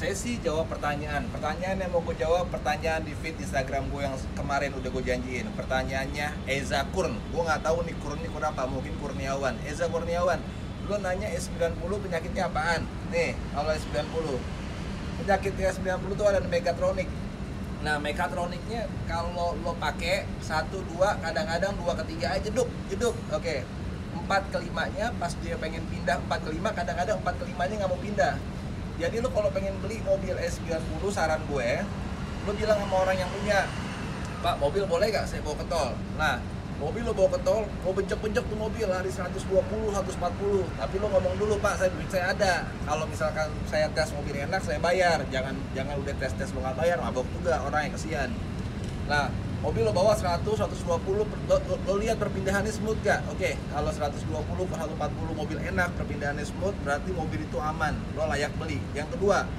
sesi jawab pertanyaan. Pertanyaan yang mau gue jawab, pertanyaan di feed Instagram gue yang kemarin udah gue janjiin. Pertanyaannya Eza Kurn. Gue nggak tahu nih Kurn ini apa, mungkin Kurniawan. Eza Kurniawan, lo nanya E90 penyakitnya apaan? Nih, kalau E90 penyakit E90 tuh ada Megatronic. Nah, Megatronicnya kalau lo pakai 1, 2, kadang-kadang 2 ke 3 aja jeduk. Oke. 4 ke 5-nya pas dia pengen pindah 4 ke 5, kadang-kadang 4 ke 5-nya nggak mau pindah. Jadi lo kalau pengen beli mobil S90, saran gue, lo bilang sama orang yang punya, Pak, mobil boleh nggak saya bawa ke tol? Nah, mobil lo bawa ke tol, mau bencok-bencok tuh mobil lari 120, 140, tapi lo ngomong dulu, Pak, duit saya ada. Kalau misalkan saya tes mobil enak, saya bayar. Jangan udah tes lo nggak bayar, mabok juga orang yang kesian. Nah, mobil lo bawa 100, 120, lo lihat perpindahannya smooth gak? Oke, kalau 120 ke 140 mobil enak, perpindahannya smooth, berarti mobil itu aman, lo layak beli. Yang kedua,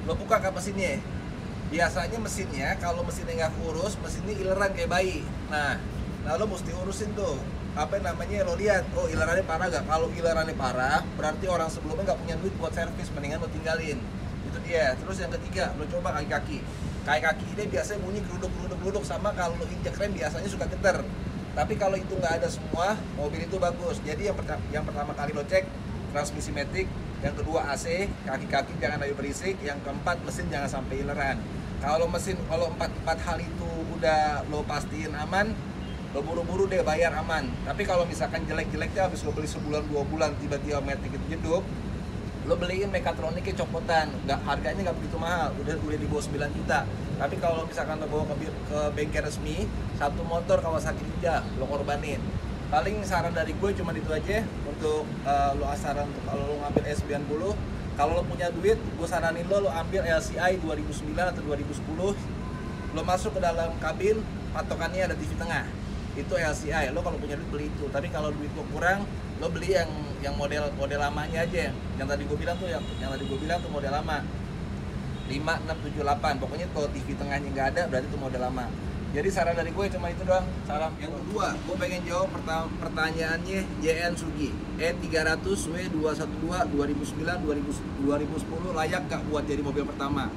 lo buka kap mesinnya. Biasanya mesinnya, kalau mesinnya nggak kurus, mesinnya ileran kayak bayi. Nah, lo mesti urusin tuh, apa namanya, lo lihat, oh ilerannya parah gak? Kalau ilerannya parah, berarti orang sebelumnya nggak punya duit buat servis, mendingan lo tinggalin. Itu dia. Terus yang ketiga, lo coba kaki-kaki ini biasanya bunyi geruduk sama kalau lo injek rem biasanya suka getar. Tapi kalau itu nggak ada semua, mobil itu bagus. Jadi yang pertama kali lo cek transmisi matic, yang kedua AC, kaki-kaki jangan lagi berisik, yang keempat mesin jangan sampai ileran. Kalau empat hal itu udah lo pastiin aman, lo buru-buru deh bayar aman. Tapi kalau misalkan jelek-jeleknya habis lo beli sebulan 2 bulan tiba-tiba matic itu jeduk, lo beliin Mechatronicnya copotan, harganya nggak begitu mahal, udah di bawah 9 juta. Tapi kalau misalkan lo bawa ke bengkel resmi, satu motor Kawasaki Ninja lo korbanin. Paling saran dari gue cuma itu aja untuk saran untuk kalau lo ngambil S90. Kalau lo punya duit, gue saranin lo ambil LCI 2009 atau 2010. Lo masuk ke dalam kabin, patokannya ada TV tengah. Itu LCI, lo kalau punya duit beli itu. Tapi kalau duit lo kurang, lo beli yang model lamanya aja. Yang tadi gue bilang tuh model lama. 5, 6, 7, 8. Pokoknya kalau TV tengahnya nggak ada, berarti itu model lama. Jadi saran dari gue cuma itu doang. Saran yang kedua, gue pengen jawab pertanyaannya JN Sugi. E300W212 2009 2010 layak gak buat jadi mobil pertama?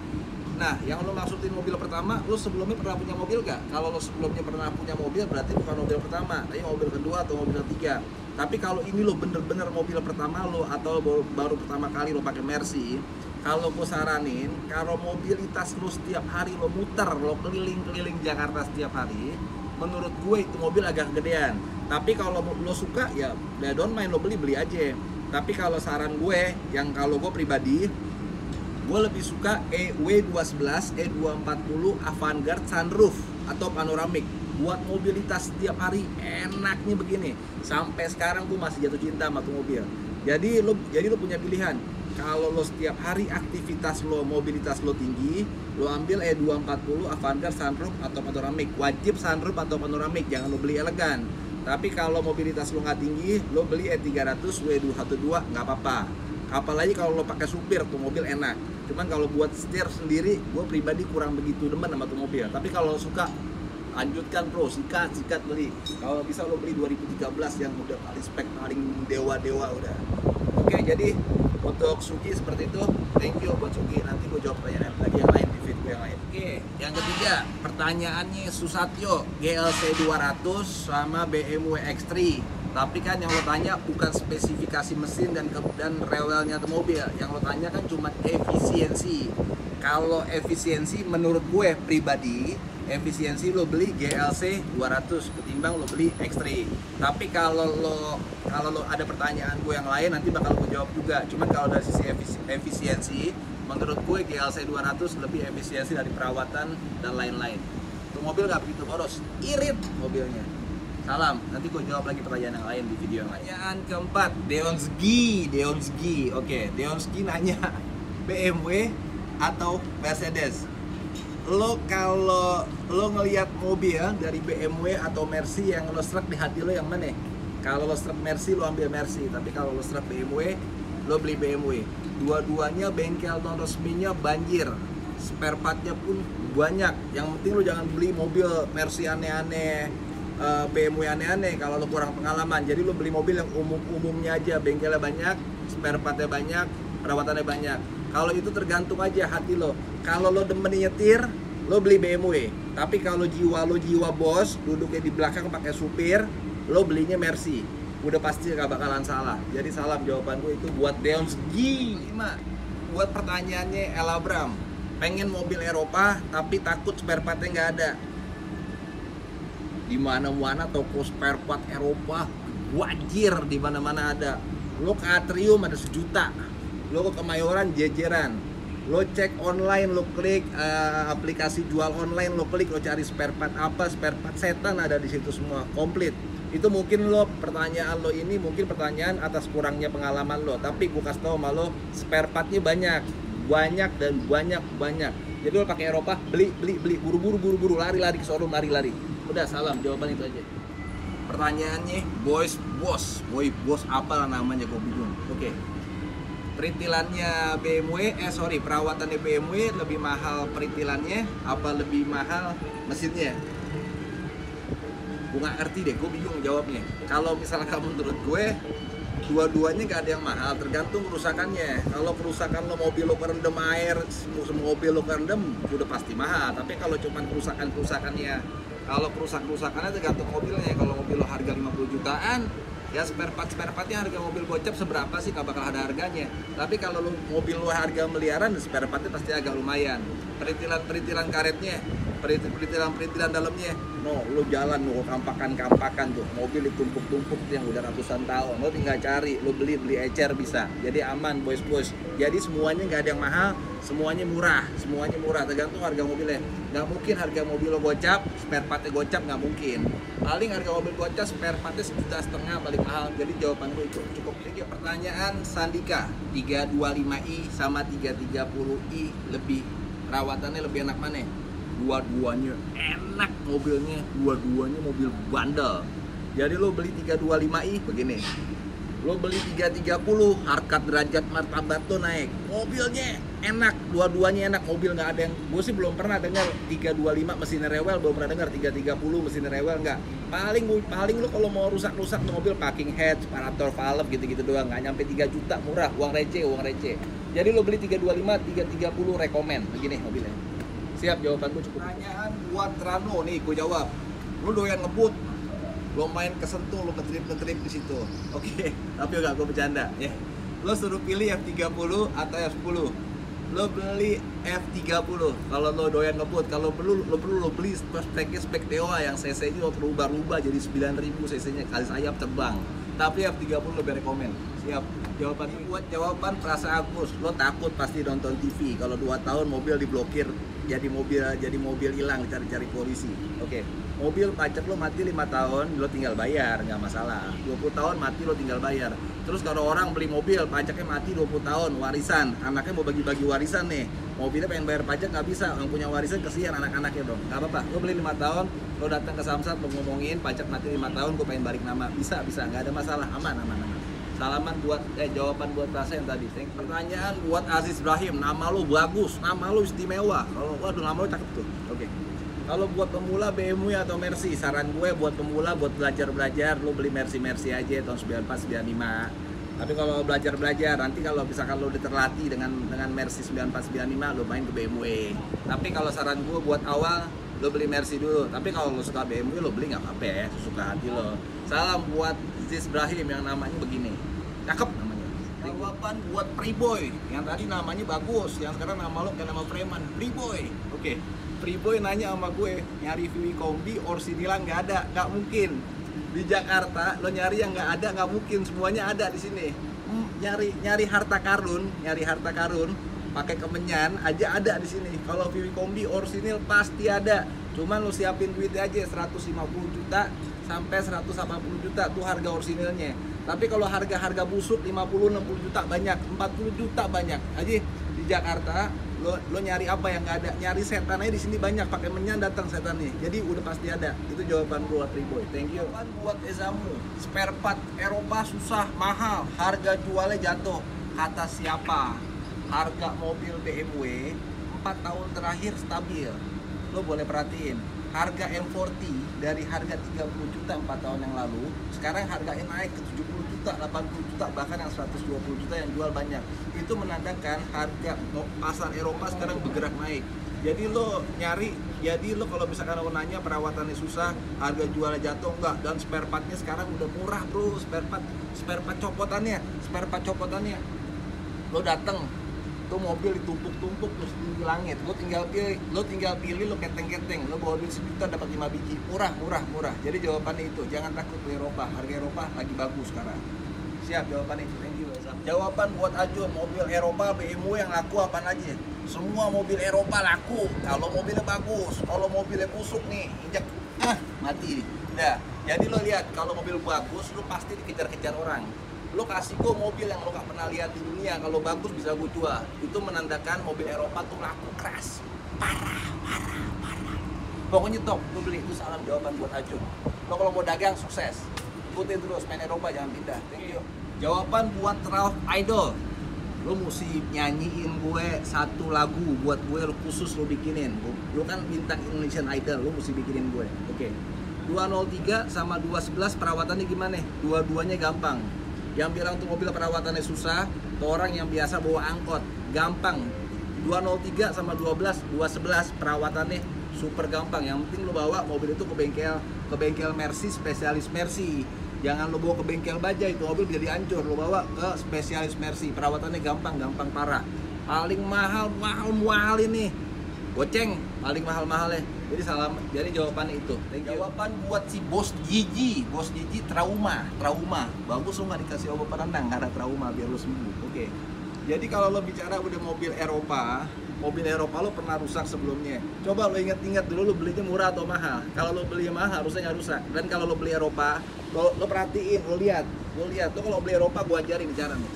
Nah, yang lo maksudin mobil pertama, lo sebelumnya pernah punya mobil gak? Kalau lo sebelumnya pernah punya mobil, berarti bukan mobil pertama, tapi mobil kedua atau mobil ketiga. Tapi kalau ini lo bener-bener mobil pertama lo atau baru pertama kali lo pakai Mercy, kalau gue saranin, kalau mobilitas lo setiap hari lo muter, lo keliling-keliling Jakarta setiap hari, menurut gue itu mobil agak gedean. Tapi kalau lo suka, ya don't mind, lo beli aja. Tapi kalau saran gue, yang kalau gue pribadi, gue lebih suka W211, E240 Avantgarde sunroof atau panoramik. Buat mobilitas setiap hari enaknya begini. Sampai sekarang gue masih jatuh cinta sama tuh mobil. Jadi lo punya pilihan. Kalau lo setiap hari aktivitas lo, mobilitas lo tinggi, lo ambil E240 Avantgarde sunroof atau panoramik. Wajib sunroof atau panoramik, jangan lo beli elegan. Tapi kalau mobilitas lo nggak tinggi, lo beli E300 W212 nggak apa-apa. Apalagi kalau lo pakai supir, tuh mobil enak. Cuman kalau buat setir sendiri, gue pribadi kurang begitu demen sama tuh mobil. Tapi kalau suka, lanjutkan bro, sikat beli. Kalau bisa lo beli 2013 yang udah paling spek, paling dewa udah. Oke, jadi untuk Sugi seperti itu. Thank you buat Sugi. Nanti gue jawab pertanyaan lagi yang lain di video yang lain. Oke, yang ketiga pertanyaannya Susatyo, GLC 200 sama BMW X3. Tapi kan yang lo tanya bukan spesifikasi mesin dan rewelnya ke mobil. Yang lo tanya kan cuma efisiensi. Kalau efisiensi menurut gue pribadi, efisiensi lo beli GLC 200 ketimbang lo beli X3. Tapi kalau lo ada pertanyaan gue yang lain nanti bakal gue jawab juga. Cuman kalau dari sisi efisiensi, menurut gue GLC 200 lebih efisiensi dari perawatan dan lain-lain. Tuh mobil gak begitu boros, irit mobilnya. Salam, nanti gue jawab lagi pertanyaan yang lain di video yang lain. Pertanyaan keempat, Deonsgi. Oke, Deonsgi nanya BMW atau Mercedes. Lo kalau lo ngelihat mobil dari BMW atau Mercy yang lo serak di hati lo yang mana? Kalau lo serak Mercy, lo ambil Mercy. Tapi kalau lo serak BMW, lo beli BMW. Dua-duanya bengkel non resminya banjir, spare partnya pun banyak. Yang penting lo jangan beli mobil Mercy aneh-aneh, BMW aneh-aneh kalau lo kurang pengalaman. Jadi lo beli mobil yang umumnya aja, bengkelnya banyak, spare partnya banyak, perawatannya banyak. Kalau itu tergantung aja hati lo. Kalau lo demen nyetir, lo beli BMW. Tapi kalau jiwa lo jiwa bos, duduknya di belakang pakai supir, lo belinya Mercy. Udah pasti gak bakalan salah. Jadi salam jawaban gue itu buat Deons G. Buat pertanyaannya Ella Bram, pengen mobil Eropa tapi takut spare partnya nggak ada. Di mana-mana toko spare part Eropa wajir, di mana-mana ada. Lo ke Atrium ada 1 juta. Lo ke Kemayoran jejeran. Lo cek online, lo klik aplikasi jual online, lo klik, lo cari spare part apa, spare part setan ada di situ semua, komplit. Itu mungkin lo pertanyaan lo ini mungkin pertanyaan atas kurangnya pengalaman lo, tapi gue kasih tau sama lo spare partnya banyak dan banyak. Jadi lo pakai Eropa beli buru-buru lari ke showroom lari. Udah salam, jawaban itu aja. Pertanyaannya boy boss apa namanya gue bingung. Oke. Perintilannya BMW, perawatannya BMW lebih mahal perintilannya apa lebih mahal mesinnya? Gue gak ngerti deh, gue bingung jawabnya. Kalau misalkan menurut gue, dua-duanya gak ada yang mahal, tergantung kerusakannya. Kalau kerusakan lo mobil lo kerendam air, mobil lo kerendam, udah pasti mahal. Tapi kalau cuma kerusakannya, kalau kerusakannya tergantung mobilnya. Kalau mobil lo harga 50 jutaan, ya spare partnya harga mobil gocap seberapa sih, gak bakal ada harganya. Tapi kalau mobil lo harga miliaran, spare partnya pasti agak lumayan. Perintilan karetnya, perintilan dalamnya, lo jalan lo kampakan tuh, mobil ditumpuk-tumpuk yang udah ratusan tahun, lo tinggal cari, lo beli ecer bisa. Jadi aman boys. Jadi semuanya nggak ada yang mahal, semuanya murah, tergantung harga mobilnya. Nggak mungkin harga mobil lo gocap, spare partnya gocap, nggak mungkin. Paling harga mobil gocap, spare partnya 1,5 juta paling mahal. Jadi jawaban gue itu cukup. Jadi pertanyaan Sandika, 325i sama 330i perawatannya lebih enak mana? Dua-duanya enak mobilnya, dua-duanya mobil bandel. Jadi lo beli 325i begini, lo beli 330 harkat derajat martabat lo naik, mobilnya enak, dua-duanya enak, mobil nggak ada yang, gue sih belum pernah dengar 325 mesin rewel, belum pernah dengar 330 mesin rewel, nggak. Paling lo kalau mau rusak mobil packing head, separator valve gitu doang, nggak nyampe 3 juta, murah, uang receh. Jadi lo beli 325, 330 rekomen begini mobilnya. Siap, jawaban gue cukup. Pertanyaan buat Rano nih, gue jawab. Lu doyan ngebut, lo main kesentuh, lo ngetrip di situ. Oke, tapi enggak, gue bercanda ya. Lo suruh pilih F30 atau F10. Lo beli F30 kalau lo doyan ngebut. Kalau perlu lo beli spek Dewa yang cc-nya lo berubah jadi 9.000 cc-nya, kali sayap terbang. Tapi F30 lebih rekomen. Siap. Jawaban ini buat jawaban Prasa Agus. Lo takut pasti nonton TV kalau 2 tahun mobil diblokir jadi mobil hilang cari polisi. Oke. Mobil pajak lo mati 5 tahun, lo tinggal bayar, nggak masalah. 20 tahun mati lo tinggal bayar. Terus kalau orang beli mobil pajaknya mati 20 tahun, warisan, anaknya mau bagi-bagi warisan nih, mobilnya pengen bayar pajak nggak bisa, yang punya warisan kesian anak-anaknya dong. Nggak apa-apa, lo beli 5 tahun, lo datang ke Samsat lo ngomongin pajak mati 5 tahun, gue pengen balik nama, bisa, nggak ada masalah, aman. Salaman buat jawaban buat Prasa yang tadi. Pertanyaan buat Aziz Ibrahim, nama lo bagus, nama lo istimewa. Kalau waduh, nama lo cakep tuh. Oke. Kalau buat pemula BMW atau Mercy, saran gue buat pemula buat belajar lo beli Mercy aja tahun 94 95. Tapi kalau belajar nanti kalau misalkan lo udah terlatih dengan Mercy 94 95 lo main ke BMW. Tapi kalau saran gue buat awal lo beli Mercy dulu. Tapi kalau lo suka BMW lo beli nggak apa-apa ya, suka hati lo. Salam buat Aziz Ibrahim yang namanya begini. Cakep namanya. Jawaban buat Freeboy yang tadi namanya bagus, yang sekarang nama lo kayak nama preman, Freeboy. Oke. Freeboy nanya sama gue, nyari VW Kombi orsinil nggak ada, nggak mungkin. Di Jakarta lo nyari yang nggak ada, nggak mungkin, semuanya ada di sini. Nyari harta karun, pakai kemenyan aja ada di sini. Kalau VW Kombi orsinil pasti ada. Cuman lo siapin duit aja 150 juta sampai 180 juta tuh harga orsinilnya. Tapi kalau harga busuk 50-60 juta banyak, 40 juta banyak. Aja di Jakarta lo nyari apa yang nggak ada, nyari setannya di sini banyak, pakai menyan datang setannya. Jadi udah pasti ada. Itu jawaban buat Freeboy. Thank you. Jawaban buat Ezamu, spare part Eropa susah, mahal, harga jualnya jatuh. Kata siapa? Harga mobil BMW 4 tahun terakhir stabil. Lo boleh perhatiin. Harga M40 dari harga 30 juta 4 tahun yang lalu, sekarang harganya naik ke 70 juta. juta, 80 juta, bahkan yang 120 juta yang jual banyak. Itu menandakan harga pasar Eropa sekarang bergerak naik. Jadi lo nyari, jadi lo kalau misalkan lo nanya perawatannya susah, harga jualnya jatuh enggak, dan spare partnya sekarang udah murah bro, spare part copotannya, lo dateng tuh mobil ditumpuk-tumpuk terus tinggi langit, lo tinggal pilih, lo keteng-keteng, lo bawa duit sejuta dapat 5 biji, murah. Jadi jawabannya itu, jangan takut beli Eropa, harga Eropa lagi bagus sekarang. Siap jawabannya itu, thank you. Jawaban buat Ajo, mobil Eropa BMW yang laku apaan aja? Semua mobil Eropa laku, kalau mobilnya bagus, kalau mobilnya busuk nih, injak, mati. Nah, jadi lo lihat, kalau mobil bagus, lo pasti dikejar-kejar orang. Lo kasih gue mobil yang lo gak pernah lihat di dunia, kalau bagus bisa gue jual. Itu menandakan mobil Eropa tuh laku keras, parah. Pokoknya top, lo beli. Itu salam jawaban buat Ajo. Lo kalau mau dagang sukses, ikutin terus main Eropa, jangan pindah. Thank you. Jawaban buat Ralph Idol, lo mesti nyanyiin gue satu lagu buat gue, lo khusus lo bikinin. Lo kan bintang Indonesian Idol, lo mesti bikinin gue. Oke. 203 sama 211 perawatannya gimana? Dua-duanya gampang. Yang bilang tuh mobil perawatannya susah, tuh orang yang biasa bawa angkot, gampang. 203 sama 211 perawatannya super gampang. Yang penting lo bawa mobil itu ke bengkel Mercy, spesialis Mercy. Jangan lo bawa ke bengkel baja, itu mobil bisa dihancur. Lo bawa ke spesialis Mercy, perawatannya gampang parah. Paling mahal ini goceng, paling mahal ya. Jadi jawabannya itu. Jawaban buat si Bos Gigi trauma. Bagus lo nggak dikasih obat penenang karena trauma biar lo sembuh. Oke. Jadi kalau lo bicara udah mobil Eropa lo pernah rusak sebelumnya. Coba lo ingat dulu lo belinya murah atau mahal. Kalau lo beli mahal harusnya nggak rusak. Dan kalau lo beli Eropa, lo perhatiin, lo lihat. Lo kalau beli Eropa gua ajarin cara nih.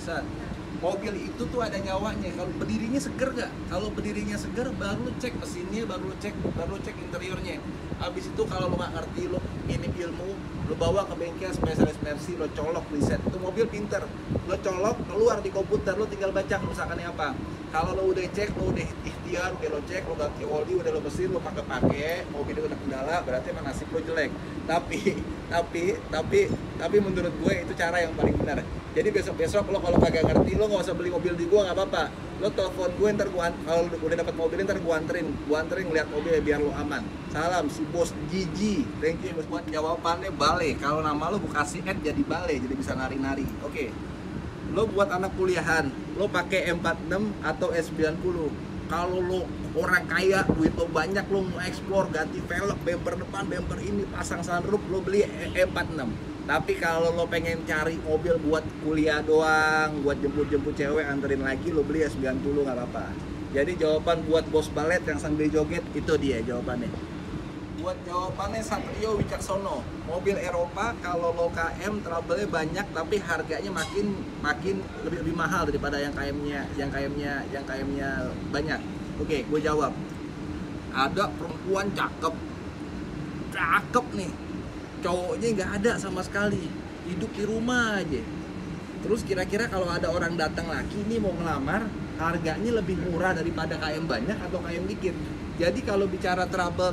Mobil itu tuh ada nyawanya. Kalau berdirinya seger nggak? Kalau berdirinya seger, baru lo cek mesinnya, baru lo cek interiornya. Habis itu kalau lo nggak ngerti, lo ini ilmu, lo bawa ke bengkel spesialis Mercy, lo colok riset. Itu mobil pinter. Lo colok keluar di komputer, lo tinggal baca kerusakannya apa. Kalau lo udah cek, lo udah ikhtiar, udah lo cek, lo ganti oli, udah lo mesin, lo pakai, mobilnya udah kendala, berarti emang nasib lo jelek. Tapi menurut gue itu cara yang paling benar. Jadi besok lo kalau kagak ngerti, lo nggak usah beli mobil di gue, nggak apa-apa. Lo telepon gue, ntar gue kalau udah dapat mobil ntar gue anterin ngeliat mobilnya biar lo aman. Salam si Bos Gigi. Thank you buat jawabannya Bale. Kalau nama lo Bukasi Ed jadi Bale, jadi bisa nari-nari. Oke. Lo buat anak kuliahan, lo pakai M46 atau S90. Kalau lo orang kaya, duit lo banyak, lo mau explore, ganti velg, bumper depan, bumper ini, pasang sunroof, lo beli M46. Tapi kalau lo pengen cari mobil buat kuliah doang, buat jemput cewek, anterin lagi, lo beli S90 nggak apa-apa. Jadi jawaban buat bos balet yang sambil joget, itu dia jawabannya. Buat jawabannya Satrio Wicaksono, mobil Eropa kalau lo KM trouble-nya banyak, tapi harganya makin lebih mahal daripada yang KM-nya banyak. Oke, gue jawab. Ada perempuan cakep nih, cowoknya nggak ada sama sekali, hidup di rumah aja. Terus kira-kira kalau ada orang datang laki nih mau ngelamar, harganya lebih murah daripada KM banyak atau KM dikit. Jadi kalau bicara trouble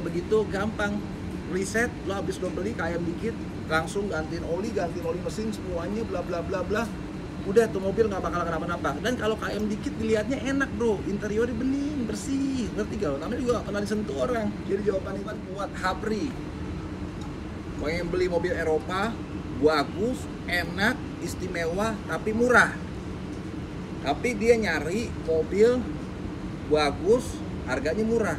begitu gampang. Reset, lo habis lo beli KM dikit, langsung gantiin oli mesin semuanya, bla bla bla bla. Udah tuh mobil nggak bakal kenapa-napa. Dan kalau KM dikit dilihatnya enak bro, interiornya bening, bersih, ngerti gak lo? Namanya juga gak pernah disentuh orang. Jadi jawabannya buat Habri. Pengen beli mobil Eropa, bagus, enak, istimewa, tapi murah. Tapi dia nyari mobil bagus, harganya murah.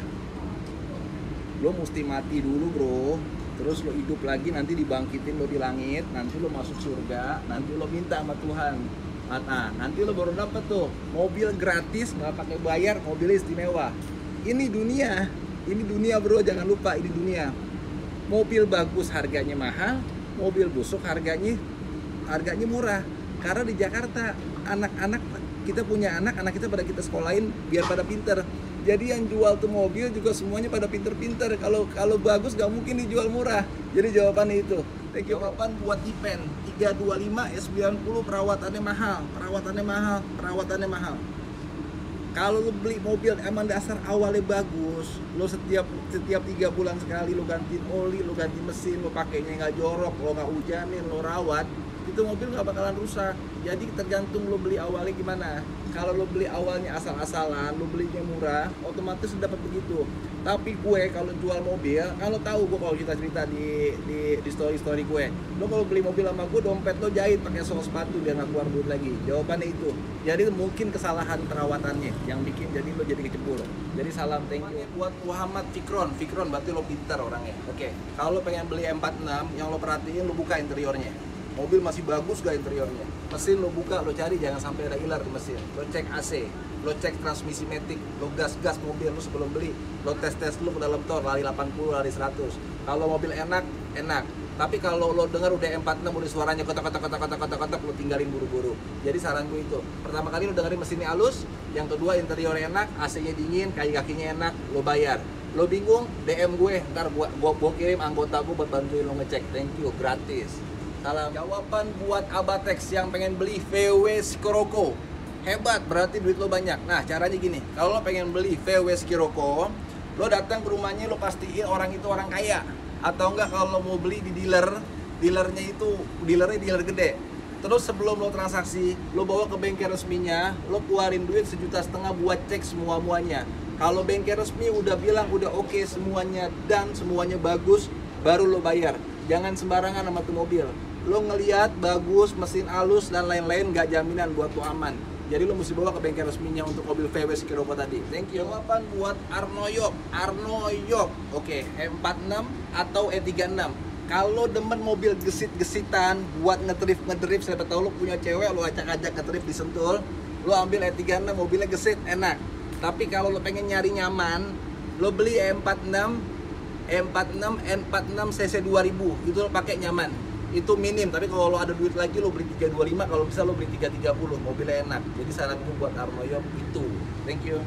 Lo mesti mati dulu bro, terus lo hidup lagi, nanti dibangkitin lo di langit, nanti lo masuk surga, nanti lo minta sama Tuhan. Nah, nanti lo baru dapet tuh mobil gratis, nggak pakai bayar, mobilnya istimewa. Ini dunia bro, jangan lupa ini dunia. Mobil bagus harganya mahal, mobil busuk harganya murah. Karena di Jakarta anak-anak kita punya anak kita pada kita sekolahin biar pada pinter. Jadi yang jual tuh mobil juga semuanya pada pinter-pinter. Kalau bagus gak mungkin dijual murah. Jadi jawabannya itu. Jawaban buat Ipen 325 S90 perawatannya mahal. Kalau lo beli mobil emang dasar awalnya bagus, lo setiap 3 bulan sekali lo ganti oli, lo ganti mesin, lo pakainya nggak jorok, lo nggak hujanin, lo rawat, itu mobil nggak bakalan rusak. Jadi tergantung lo beli awalnya gimana. Kalau lo beli awalnya asal-asalan, lo belinya murah, otomatis dapat begitu. Tapi gue kalau jual mobil, kalau tahu gue kalau cerita di story gue, lo kalau beli mobil sama gue, dompet lo jahit pakai sol sepatu biar nggak keluar duit lagi. Jawabannya itu. Jadi mungkin kesalahan perawatannya yang bikin jadi lo jadi kecebur. Jadi salam thank you buat Muhammad Fikron berarti lo pintar orangnya. Oke, kalau lo pengen beli M46, yang lo perhatiin lo buka interiornya. Mobil masih bagus gak interiornya? Mesin lo buka, lo cari jangan sampai ada ilar di mesin. Lo cek AC, lo cek transmisi matic, lo gas mobil lo sebelum beli. Lo tes lo ke dalam tol, lari 80, lari 100. Kalau mobil enak. Tapi kalau lo dengar udah M46 udah suaranya kotak, lo tinggalin buru-buru. Jadi saran gue itu, pertama kali lo dengerin mesinnya halus, yang kedua interior enak, AC-nya dingin, kakinya enak, lo bayar. Lo bingung, DM gue, ntar gua kirim anggota gue buat bantuin lo ngecek. Thank you, gratis. Salam. Jawaban buat Abatex yang pengen beli VW Scirocco. Hebat, berarti duit lo banyak. Nah, caranya gini. Kalau lo pengen beli VW Scirocco, lo datang ke rumahnya, lo pastiin orang itu orang kaya. Atau enggak kalau lo mau beli di dealernya dealer gede. Terus sebelum lo transaksi, lo bawa ke bengkel resminya, lo keluarin duit 1,5 juta buat cek semua-muanya. Kalau bengkel resmi udah bilang udah oke semuanya dan semuanya bagus, baru lo bayar. Jangan sembarangan sama tuh mobil. Lo ngelihat bagus, mesin halus dan lain-lain, nggak jaminan buat lo aman. Jadi lo mesti bawa ke bengkel resminya untuk mobil VW Scirocco tadi. Thank you. Jawaban buat Arnoyok. Oke, M46 atau E36. Kalau demen mobil gesit-gesitan buat ngedrift, siapa tahu lo punya cewek, lo acak-acak ngedrift di Sentul, lo ambil E36, mobilnya gesit, enak. Tapi kalau lo pengen nyari nyaman, lo beli M46 N46 cc 2000, itu lo pakai nyaman. Itu minim, tapi kalau lo ada duit lagi lo beli 325, kalau bisa lo beli 330, mobilnya enak. Jadi saran gue buat Arnoyok itu. Thank you.